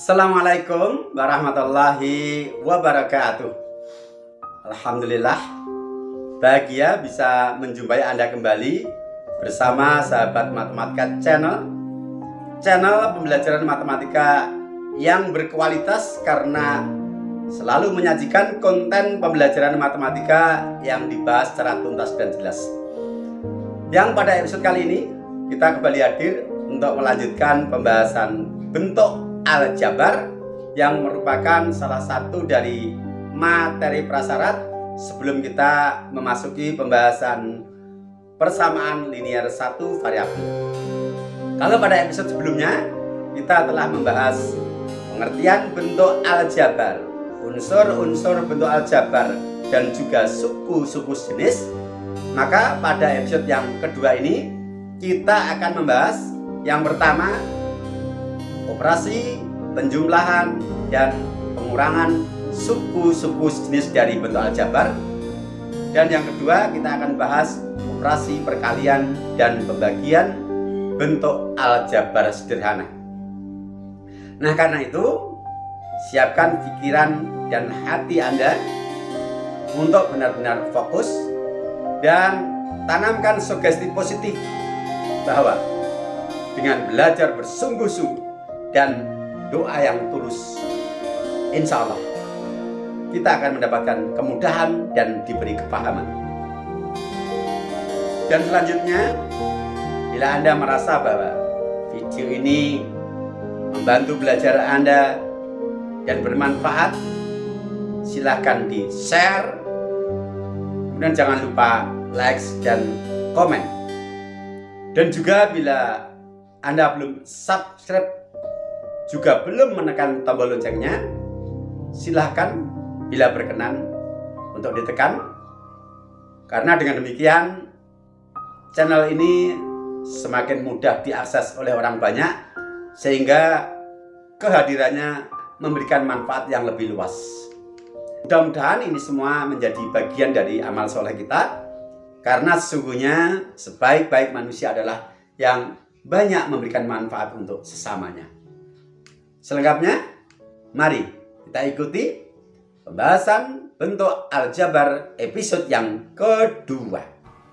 Assalamualaikum warahmatullahi wabarakatuh. Alhamdulillah, bahagia bisa menjumpai Anda kembali bersama sahabat matematika channel pembelajaran matematika yang berkualitas karena selalu menyajikan konten pembelajaran matematika yang dibahas secara tuntas dan jelas. Yang pada episode kali ini kita kembali hadir untuk melanjutkan pembahasan bentuk aljabar yang merupakan salah satu dari materi prasyarat sebelum kita memasuki pembahasan persamaan linear satu variabel. Kalau pada episode sebelumnya kita telah membahas pengertian bentuk aljabar, unsur-unsur bentuk aljabar dan juga suku-suku jenis, maka pada episode yang kedua ini kita akan membahas yang pertama, operasi penjumlahan dan pengurangan suku-suku jenis dari bentuk aljabar. Dan yang kedua kita akan bahas operasi perkalian dan pembagian bentuk aljabar sederhana. Nah, karena itu siapkan pikiran dan hati Anda untuk benar-benar fokus dan tanamkan sugesti positif bahwa dengan belajar bersungguh-sungguh dan doa yang tulus, insya Allah kita akan mendapatkan kemudahan dan diberi kepahaman. Dan selanjutnya, bila Anda merasa bahwa video ini membantu belajar Anda dan bermanfaat, silahkan di-share. Kemudian jangan lupa like dan komen. Dan juga bila Anda belum subscribe, juga belum menekan tombol loncengnya, silahkan bila berkenan untuk ditekan. Karena dengan demikian channel ini semakin mudah diakses oleh orang banyak, sehingga kehadirannya memberikan manfaat yang lebih luas. Mudah-mudahan ini semua menjadi bagian dari amal soleh kita, karena sesungguhnya sebaik-baik manusia adalah yang banyak memberikan manfaat untuk sesamanya. Selengkapnya, mari kita ikuti pembahasan bentuk aljabar episode yang kedua.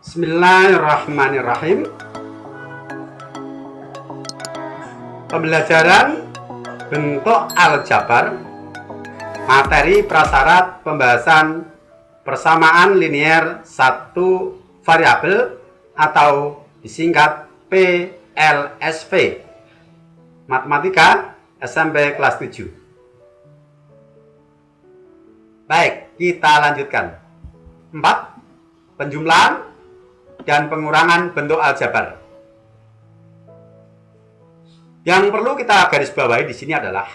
Bismillahirrahmanirrahim. Pembelajaran bentuk aljabar, materi prasyarat pembahasan persamaan linear satu variabel atau disingkat PLSV. Matematika SMP kelas 7. Baik, kita lanjutkan. 4. Penjumlahan dan pengurangan bentuk aljabar. Yang perlu kita garis bawahi di sini adalah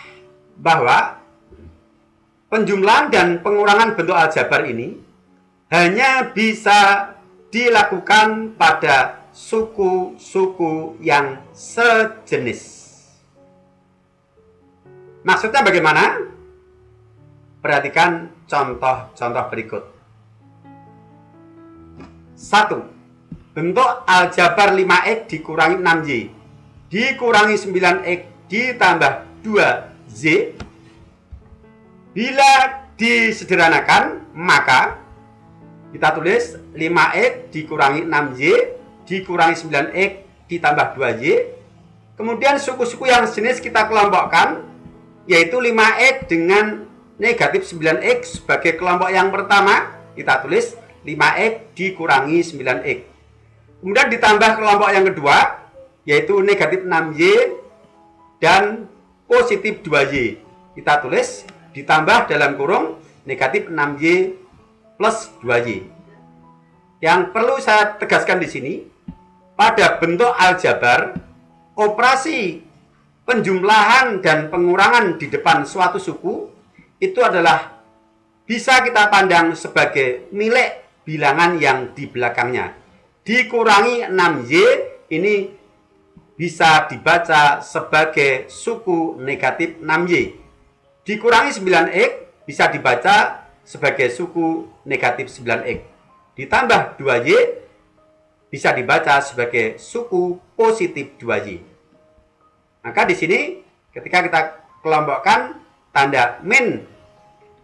bahwa penjumlahan dan pengurangan bentuk aljabar ini hanya bisa dilakukan pada suku-suku yang sejenis. Maksudnya bagaimana? Perhatikan contoh-contoh berikut. 1. Bentuk aljabar 5x dikurangi 6y dikurangi 9x ditambah 2z. Bila disederhanakan, maka kita tulis 5x dikurangi 6y dikurangi 9x ditambah 2y. Kemudian suku-suku yang sejenis kita kelompokkan, yaitu 5x dengan negatif 9x sebagai kelompok yang pertama, kita tulis 5x dikurangi 9x. Kemudian ditambah kelompok yang kedua, yaitu negatif 6y dan positif 2y. Kita tulis ditambah dalam kurung negatif 6y plus 2y. Yang perlu saya tegaskan di sini, pada bentuk aljabar, operasi penjumlahan dan pengurangan di depan suatu suku itu adalah bisa kita pandang sebagai milik bilangan yang di belakangnya. Dikurangi 6y ini bisa dibaca sebagai suku negatif 6y. Dikurangi 9x bisa dibaca sebagai suku negatif 9x. Ditambah 2y bisa dibaca sebagai suku positif 2y. Maka di sini ketika kita kelompokkan tanda min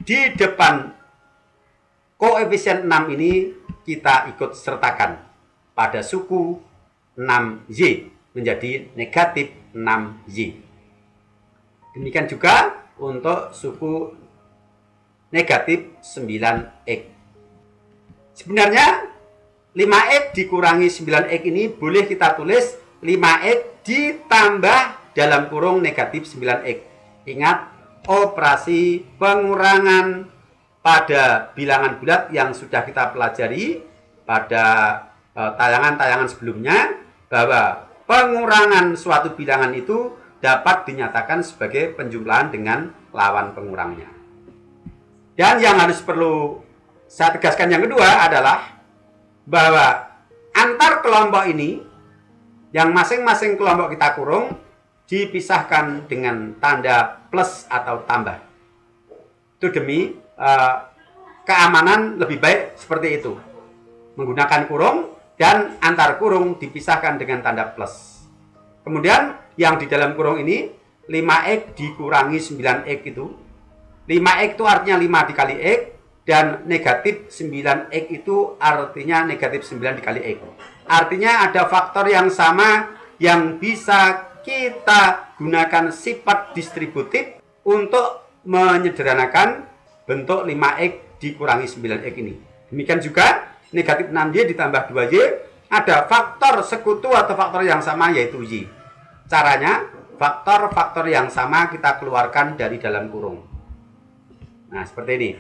di depan koefisien 6 ini kita ikut sertakan pada suku 6Y menjadi negatif 6Y. Demikian juga untuk suku negatif 9X. Sebenarnya 5X dikurangi 9X ini boleh kita tulis 5X ditambah dalam kurung negatif 9X. Ingat, operasi pengurangan pada bilangan bulat yang sudah kita pelajari pada tayangan-tayangan sebelumnya, bahwa pengurangan suatu bilangan itu dapat dinyatakan sebagai penjumlahan dengan lawan pengurangnya. Dan yang harus perlu saya tegaskan yang kedua adalah bahwa antar kelompok ini yang masing-masing kelompok kita kurung dipisahkan dengan tanda plus atau tambah. Itu demi keamanan lebih baik seperti itu. Menggunakan kurung dan antar kurung dipisahkan dengan tanda plus. Kemudian yang di dalam kurung ini 5X dikurangi 9X itu. 5X itu artinya 5 dikali X dan negatif 9X itu artinya negatif 9 dikali X. Artinya ada faktor yang sama yang bisa kita gunakan sifat distributif untuk menyederhanakan bentuk 5X dikurangi 9X ini. Demikian juga negatif 6Y ditambah 2Y ada faktor sekutu atau faktor yang sama yaitu Y. Caranya faktor-faktor yang sama kita keluarkan dari dalam kurung. Nah, seperti ini.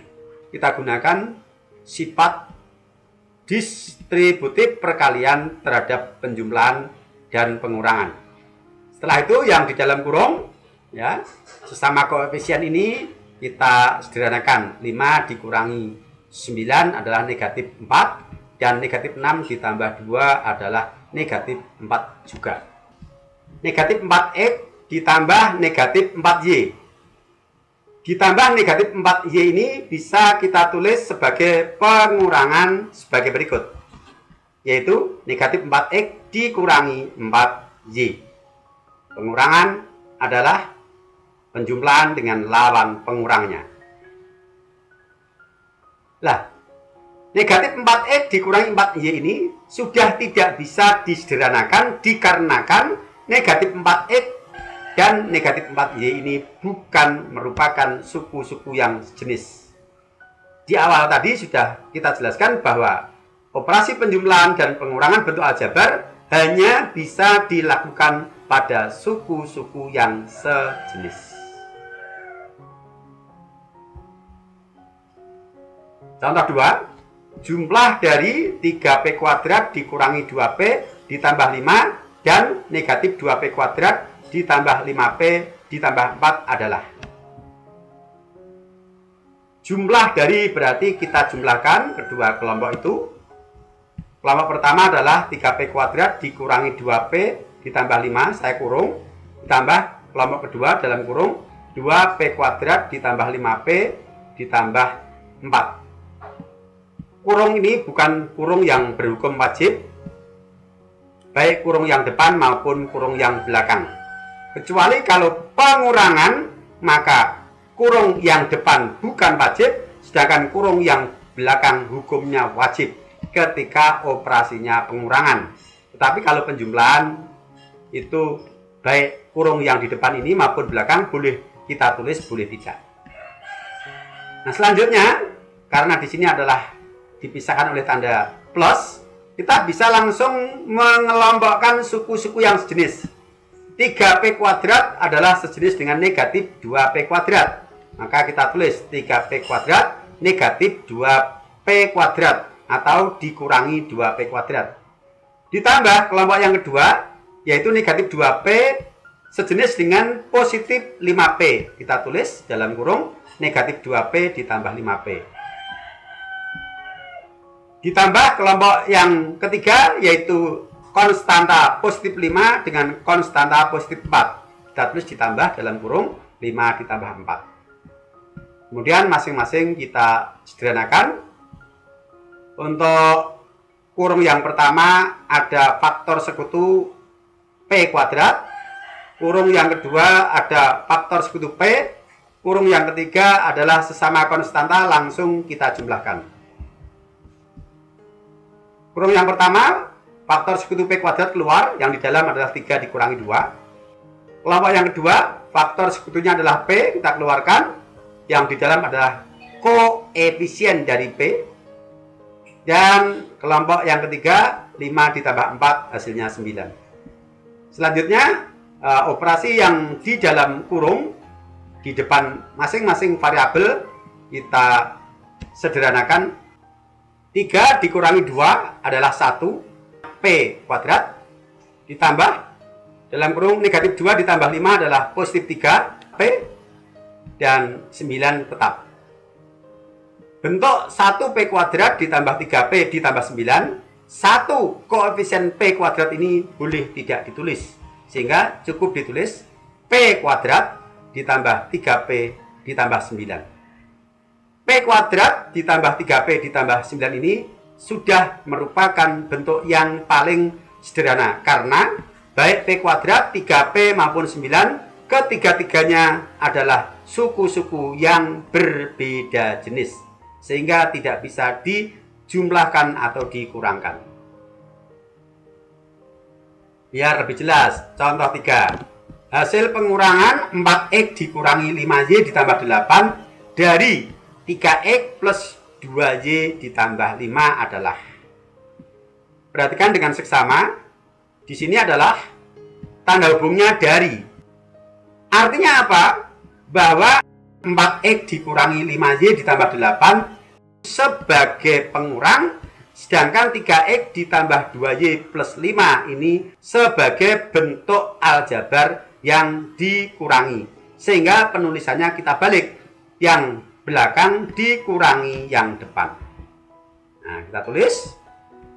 Kita gunakan sifat distributif perkalian terhadap penjumlahan dan pengurangan. Setelah itu yang di dalam kurung, ya, sesama koefisien ini kita sederhanakan. 5 dikurangi 9 adalah negatif 4 dan negatif 6 ditambah 2 adalah negatif 4 juga. Negatif 4X ditambah negatif 4Y. Ditambah negatif 4Y ini bisa kita tulis sebagai pengurangan sebagai berikut. Yaitu negatif 4X dikurangi 4Y. Pengurangan adalah penjumlahan dengan lawan pengurangnya. Lah, negatif 4X dikurangi 4Y ini sudah tidak bisa disederhanakan dikarenakan negatif 4X dan negatif 4Y ini bukan merupakan suku-suku yang sejenis. Di awal tadi sudah kita jelaskan bahwa operasi penjumlahan dan pengurangan bentuk aljabar hanya bisa dilakukan pada suku-suku yang sejenis. Contoh 2, jumlah dari 3P kuadrat dikurangi 2P ditambah 5 dan negatif 2P kuadrat ditambah 5P ditambah 4 adalah. Jumlah dari berarti kita jumlahkan kedua kelompok itu. Kelompok pertama adalah 3P kuadrat dikurangi 2P ditambah 5, saya kurung. Ditambah kelompok kedua dalam kurung 2P kuadrat ditambah 5P ditambah 4. Kurung ini bukan kurung yang berhukum wajib, baik kurung yang depan maupun kurung yang belakang. Kecuali kalau pengurangan, maka kurung yang depan bukan wajib, sedangkan kurung yang belakang hukumnya wajib ketika operasinya pengurangan. Tetapi kalau penjumlahan itu baik kurung yang di depan ini maupun belakang boleh kita tulis, boleh tidak. Nah, selanjutnya karena di sini adalah dipisahkan oleh tanda plus, kita bisa langsung mengelompokkan suku-suku yang sejenis. 3P kuadrat adalah sejenis dengan negatif 2P kuadrat. Maka kita tulis 3P kuadrat negatif 2P kuadrat atau dikurangi 2P kuadrat. Ditambah kelompok yang kedua yaitu negatif 2P sejenis dengan positif 5P. Kita tulis dalam kurung negatif 2P ditambah 5P. Ditambah kelompok yang ketiga yaitu konstanta positif 5 dengan konstanta positif 4. Kita tulis ditambah dalam kurung 5 ditambah 4. Kemudian masing-masing kita sederhanakan. Untuk kurung yang pertama ada faktor sekutu P kuadrat. kurung yang kedua ada faktor sekutu P, kurung yang ketiga adalah sesama konstanta, langsung kita jumlahkan. Kurung yang pertama, faktor sekutu P kuadrat keluar, yang di dalam adalah 3 dikurangi 2. Kelompok yang kedua, faktor sekutunya adalah P, kita keluarkan, yang di dalam adalah koefisien dari P. Dan kelompok yang ketiga, 5 ditambah 4 hasilnya 9. Selanjutnya, operasi yang di dalam kurung, di depan masing-masing variabel, kita sederhanakan. 3 dikurangi 2 adalah 1, P kuadrat, ditambah, dalam kurung negatif 2 ditambah 5 adalah positif 3, P, dan 9 tetap. Bentuk 1P kuadrat ditambah 3P ditambah 9, 1 koefisien P kuadrat ini boleh tidak ditulis. Sehingga cukup ditulis P kuadrat ditambah 3P ditambah 9. P kuadrat ditambah 3P ditambah 9 ini sudah merupakan bentuk yang paling sederhana. Karena baik P kuadrat, 3P maupun 9, ketiga-tiganya adalah suku-suku yang berbeda jenis. Sehingga tidak bisa dijumlahkan atau dikurangkan. Biar lebih jelas, contoh 3. Hasil pengurangan 4X dikurangi 5Y ditambah 8 dari 3X plus 2Y ditambah 5 adalah. Perhatikan dengan seksama, di sini adalah tanda hubungnya dari. Artinya apa? Bahwa 4X dikurangi 5Y ditambah 8 sebagai pengurang, sedangkan 3X ditambah 2Y plus 5 ini sebagai bentuk aljabar yang dikurangi. Sehingga penulisannya kita balik. Yang belakang dikurangi yang depan. Nah, kita tulis.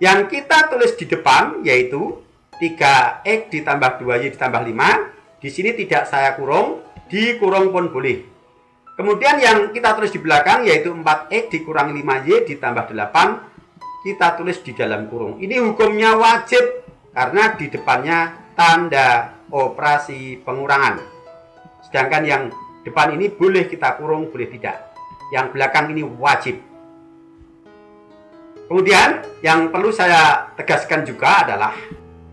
Yang kita tulis di depan yaitu 3X ditambah 2Y ditambah 5. Di sini tidak saya kurung, dikurung pun boleh. Kemudian yang kita tulis di belakang yaitu 4X dikurangi 5Y ditambah 8. Kita tulis di dalam kurung. Ini hukumnya wajib karena di depannya tanda operasi pengurangan. Sedangkan yang depan ini boleh kita kurung, boleh tidak. Yang belakang ini wajib. Kemudian yang perlu saya tegaskan juga adalah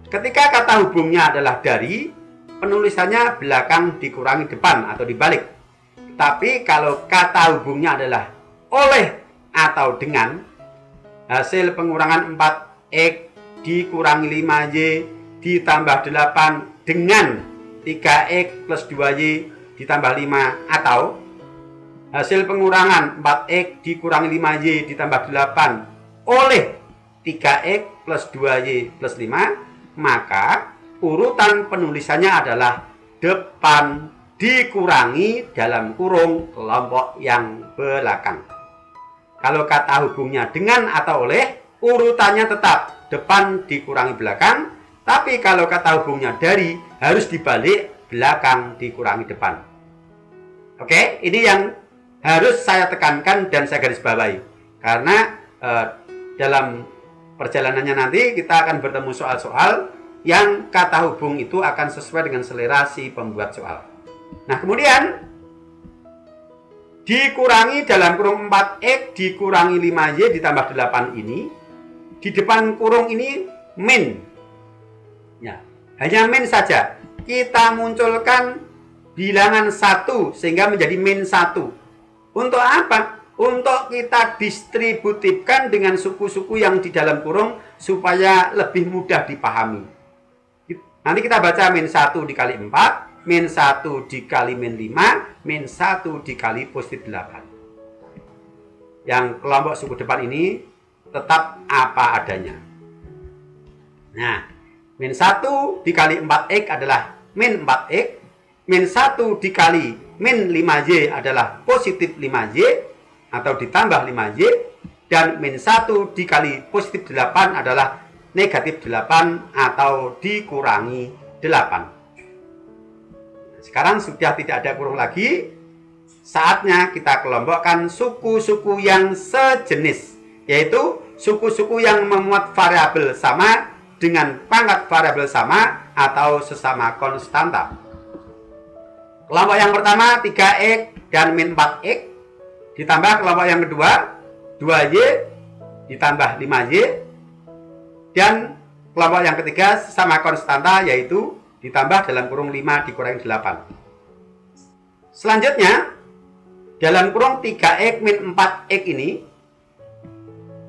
ketika kata hubungnya adalah dari, penulisannya belakang dikurangi depan atau dibalik. Tapi kalau kata hubungnya adalah oleh atau dengan, hasil pengurangan 4X dikurangi 5Y ditambah 8 dengan 3X plus 2Y ditambah 5, atau hasil pengurangan 4X dikurangi 5Y ditambah 8 oleh 3X plus 2Y plus 5, maka urutan penulisannya adalah depan dikurangi dalam kurung kelompok yang belakang. Kalau kata hubungnya dengan atau oleh, urutannya tetap depan dikurangi belakang. Tapi kalau kata hubungnya dari, harus dibalik, belakang dikurangi depan. Oke, ini yang harus saya tekankan dan saya garis bawahi. Karena dalam perjalanannya nanti kita akan bertemu soal-soal yang kata hubung itu akan sesuai dengan selera si pembuat soal. Nah, kemudian dikurangi dalam kurung 4X dikurangi 5Y ditambah 8 ini, di depan kurung ini min. Ya, hanya min saja. Kita munculkan bilangan 1 sehingga menjadi min 1. Untuk apa? Untuk kita distributifkan dengan suku-suku yang di dalam kurung supaya lebih mudah dipahami. Nanti kita baca min 1 dikali 4, min 1 dikali min 5, min 1 dikali positif 8. Yang kelompok suku depan ini tetap apa adanya. Nah, min 1 dikali 4X adalah min 4X, min 1 dikali min 5Y adalah positif 5Y atau ditambah 5Y, dan min 1 dikali positif 8 adalah negatif 8 atau dikurangi 8. Sekarang sudah tidak ada kurung lagi. Saatnya kita kelompokkan suku-suku yang sejenis, yaitu suku-suku yang memuat variabel sama dengan pangkat variabel sama atau sesama konstanta. Kelompok yang pertama 3X dan min 4X ditambah kelompok yang kedua 2Y ditambah 5Y dan kelompok yang ketiga sama konstanta yaitu ditambah dalam kurung 5 dikurangi 8. Selanjutnya dalam kurung 3X min 4X ini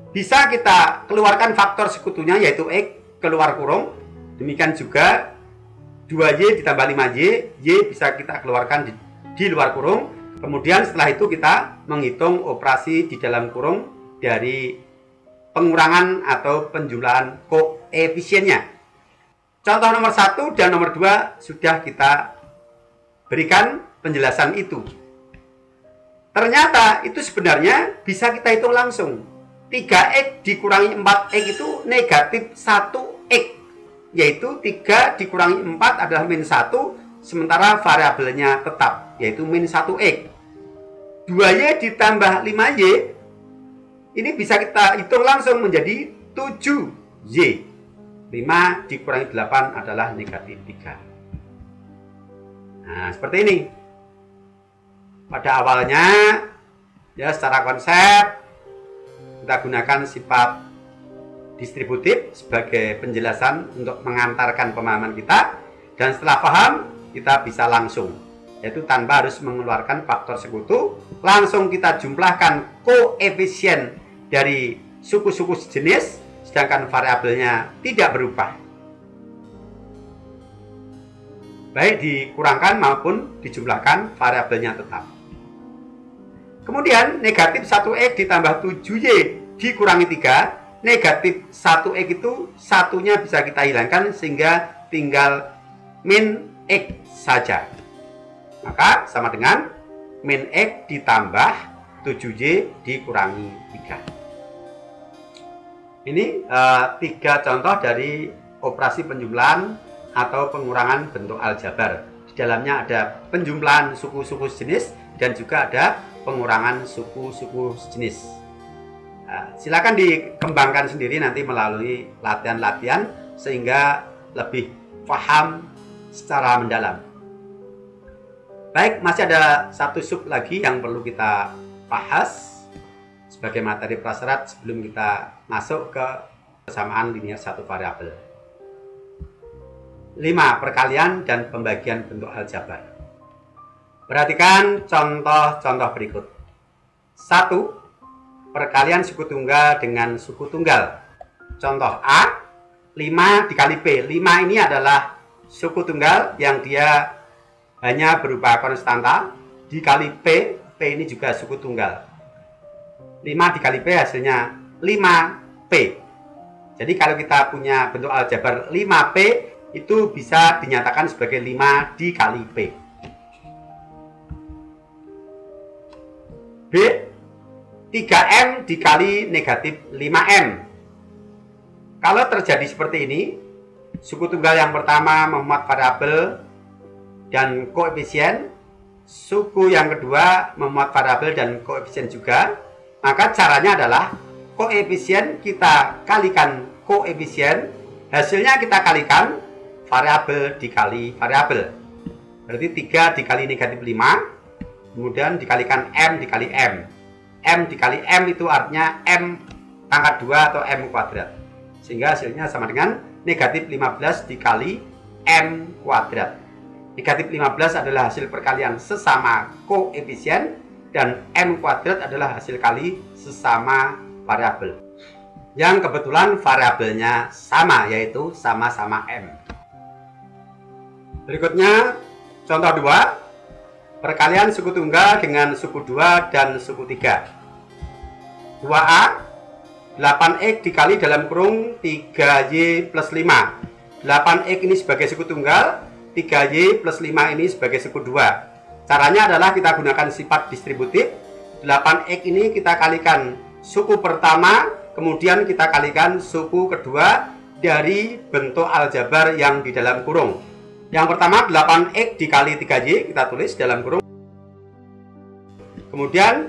bisa kita keluarkan faktor sekutunya yaitu X keluar kurung. Demikian juga 2Y ditambah 5Y, Y bisa kita keluarkan di luar kurung. Kemudian setelah itu kita menghitung operasi di dalam kurung dari pengurangan atau penjumlahan koefisiennya. Contoh nomor 1 dan nomor 2 sudah kita berikan penjelasan itu. Ternyata itu sebenarnya bisa kita hitung langsung. 3X dikurangi 4X itu negatif 1X. Yaitu 3 dikurangi 4 adalah min 1, sementara variabelnya tetap, yaitu min 1X. 2Y ditambah 5Y, ini bisa kita hitung langsung menjadi 7Y. 5 dikurangi 8 adalah negatif 3. Nah, seperti ini. Pada awalnya, ya secara konsep, kita gunakan sifat distributif sebagai penjelasan untuk mengantarkan pemahaman kita, dan setelah paham kita bisa langsung, yaitu tanpa harus mengeluarkan faktor sekutu, langsung kita jumlahkan koefisien dari suku-suku sejenis sedangkan variabelnya tidak berubah, baik dikurangkan maupun dijumlahkan variabelnya tetap. Kemudian negatif 1X ditambah 7Y dikurangi 3, negatif 1X itu satunya bisa kita hilangkan sehingga tinggal min X saja. Maka sama dengan min X ditambah 7Y dikurangi 3. Ini 3 contoh dari operasi penjumlahan atau pengurangan bentuk aljabar. Di dalamnya ada penjumlahan suku-suku sejenis dan juga ada pengurangan suku-suku sejenis. Silakan dikembangkan sendiri nanti melalui latihan-latihan sehingga lebih paham secara mendalam. Baik, masih ada satu sub lagi yang perlu kita bahas sebagai materi prasyarat sebelum kita masuk ke persamaan linear satu variabel. 5. Perkalian dan pembagian bentuk aljabar. Perhatikan contoh-contoh berikut. 1. Perkalian suku tunggal dengan suku tunggal. Contoh A, 5 dikali P. 5 ini adalah suku tunggal yang dia hanya berupa konstanta, dikali P. P ini juga suku tunggal. 5 dikali P hasilnya 5P. Jadi kalau kita punya bentuk aljabar 5P, itu bisa dinyatakan sebagai 5 dikali P. B, 3M dikali negatif 5M. Kalau terjadi seperti ini, suku tunggal yang pertama memuat variabel dan koefisien, suku yang kedua memuat variabel dan koefisien juga, maka caranya adalah koefisien kita kalikan koefisien, hasilnya kita kalikan variabel dikali variabel. Berarti 3 dikali negatif 5, kemudian dikalikan M dikali M. M dikali M itu artinya M pangkat 2 atau M kuadrat. Sehingga hasilnya sama dengan negatif 15 dikali M kuadrat. Negatif 15 adalah hasil perkalian sesama koefisien dan M kuadrat adalah hasil kali sesama variabel. Yang kebetulan variabelnya sama, yaitu sama-sama M. Berikutnya contoh 2. Perkalian suku tunggal dengan suku 2 dan suku 3. 2A, 8X dikali dalam kurung 3Y plus 5. 8X ini sebagai suku tunggal, 3Y plus 5 ini sebagai suku 2. Caranya adalah kita gunakan sifat distributif. 8X ini kita kalikan suku pertama, kemudian kita kalikan suku kedua dari bentuk aljabar yang di dalam kurung. Yang pertama 8X dikali 3Y kita tulis dalam kurung. Kemudian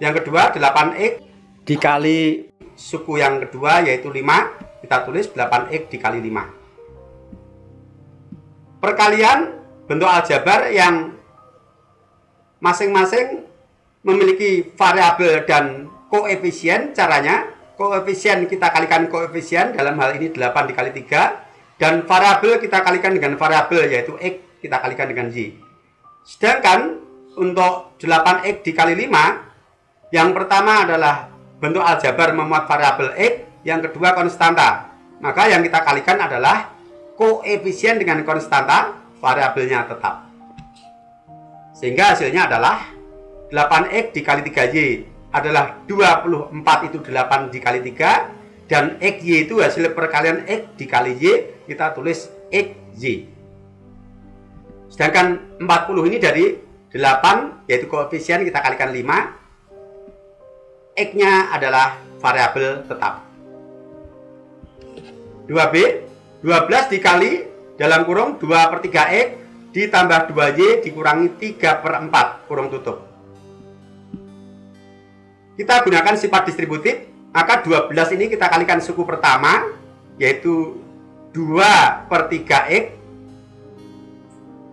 yang kedua 8X dikali suku yang kedua yaitu 5, kita tulis 8X dikali 5. Perkalian bentuk aljabar yang masing-masing memiliki variabel dan koefisien. Caranya, koefisien kita kalikan koefisien, dalam hal ini 8 dikali 3, dan variabel kita kalikan dengan variabel, yaitu X kita kalikan dengan Y. Sedangkan untuk 8X dikali 5, yang pertama adalah bentuk aljabar memuat variabel X, yang kedua konstanta. Maka yang kita kalikan adalah koefisien dengan konstanta, variabelnya tetap. Sehingga hasilnya adalah 8X dikali 3Y adalah 24, itu 8 dikali 3, dan XY itu hasil perkalian X dikali Y, kita tulis XY. Sedangkan 40 ini dari 8, yaitu koefisien, kita kalikan 5, X-nya adalah variabel tetap. 2B, 12 dikali dalam kurung 2/3X ditambah 2Y dikurangi 3/4 kurung tutup. Kita gunakan sifat distributif, maka 12 ini kita kalikan suku pertama, yaitu 2/3X.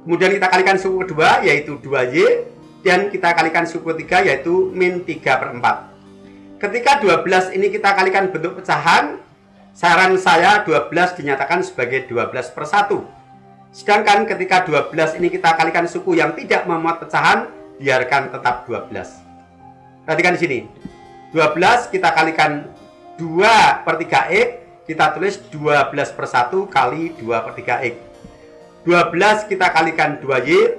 Kemudian kita kalikan suku kedua, yaitu 2Y, dan kita kalikan suku ketiga, yaitu min 3/4. Ketika 12 ini kita kalikan bentuk pecahan, saran saya 12 dinyatakan sebagai 12/1. Sedangkan ketika 12 ini kita kalikan suku yang tidak memuat pecahan, biarkan tetap 12. Perhatikan di sini. 12 kita kalikan 2/3X, kita tulis 12/1 kali 2/3X. 12 kita kalikan 2Y,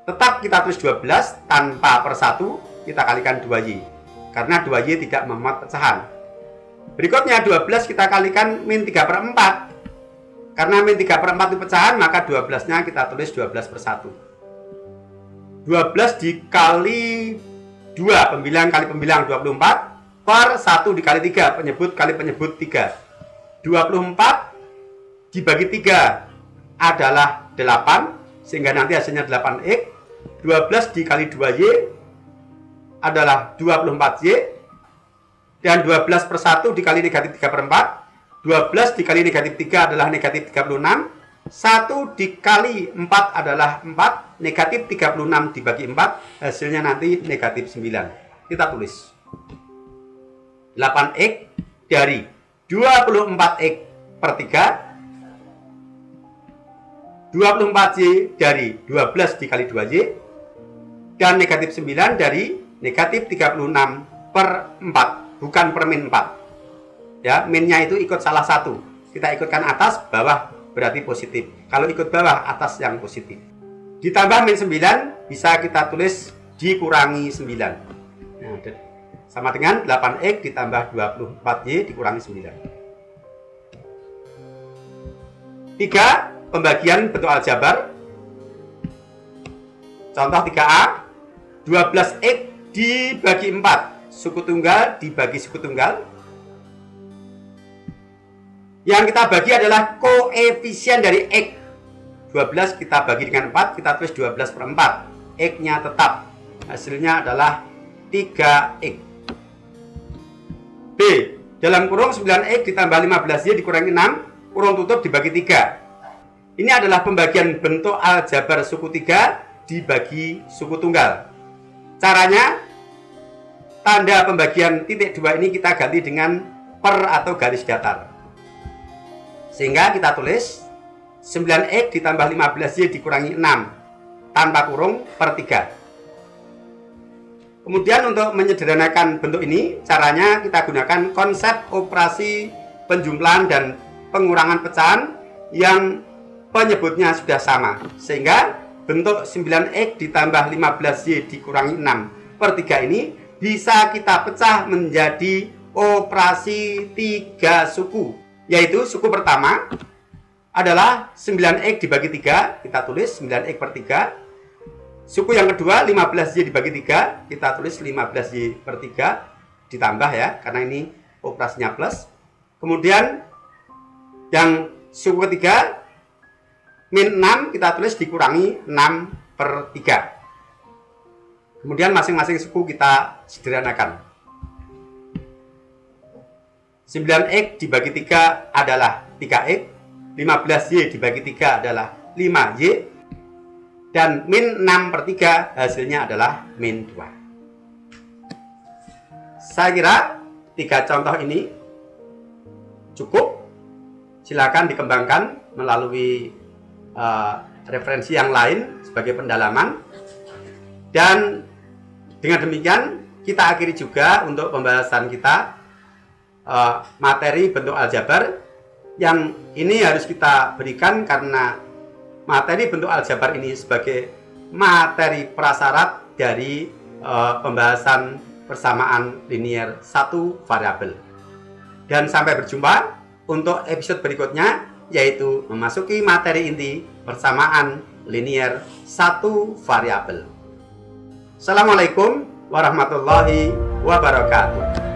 tetap kita tulis 12 tanpa per 1, kita kalikan 2Y. Karena 2Y tidak memuat pecahan. Berikutnya 12 kita kalikan min 3/4. Karena min 3/4 itu pecahan, maka 12-nya kita tulis 12/1. 12 dikali 2, pembilang kali pembilang 24, per 1 dikali 3, penyebut kali penyebut 3. 24 dibagi 3 adalah 8, sehingga nanti hasilnya 8X. 12 dikali 2Y adalah 24Y, dan 12/1 dikali negatif 3/4, 12 dikali negatif 3 adalah negatif 36, 1 dikali 4 adalah 4, negatif 36 dibagi 4, hasilnya nanti negatif 9. Kita tulis 8X dari 24X/3, 24Y dari 12 dikali 2Y, dan negatif 9 dari negatif 36/4, bukan per min 4. Ya, minnya itu ikut salah satu. Kita ikutkan atas, bawah berarti positif. Kalau ikut bawah, atas yang positif. Ditambah min 9 bisa kita tulis dikurangi 9. Nah, sama dengan 8X ditambah 24Y dikurangi 9. 3. Pembagian bentuk aljabar. Contoh 3A, 12X dibagi 4, suku tunggal dibagi suku tunggal. Yang kita bagi adalah koefisien dari X. 12 kita bagi dengan 4, kita tulis 12/4. X-nya tetap. Hasilnya adalah 3X. B. Dalam kurung 9X ditambah 15Y dikurangi 6, kurung tutup dibagi 3. Ini adalah pembagian bentuk aljabar suku 3 dibagi suku tunggal. Caranya, tanda pembagian titik 2 ini kita ganti dengan per atau garis datar. Sehingga kita tulis 9X ditambah 15Y dikurangi 6 tanpa kurung per 3. Kemudian untuk menyederhanakan bentuk ini, caranya kita gunakan konsep operasi penjumlahan dan pengurangan pecahan yang penyebutnya sudah sama. Sehingga bentuk 9X ditambah 15Y dikurangi 6/3 ini bisa kita pecah menjadi operasi 3 suku. Yaitu suku pertama adalah 9X dibagi 3, kita tulis 9X/3. Suku yang kedua 15Y dibagi 3, kita tulis 15Y/3 ditambah ya, karena ini operasinya plus. Kemudian yang suku ketiga min 6 kita tulis dikurangi 6/3. Kemudian masing-masing suku kita sederhanakan. 9X dibagi 3 adalah 3X, 15Y dibagi 3 adalah 5Y, Dan min 6/3 hasilnya adalah min 2. Saya kira 3 contoh ini cukup. Silakan dikembangkan melalui referensi yang lain sebagai pendalaman. Dan dengan demikian kita akhiri juga untuk pembahasan kita materi bentuk aljabar, yang ini harus kita berikan karena materi bentuk aljabar ini sebagai materi prasyarat dari pembahasan persamaan linier satu variabel. Dan sampai berjumpa untuk episode berikutnya, yaitu memasuki materi inti persamaan linier satu variabel. Assalamualaikum warahmatullahi wabarakatuh.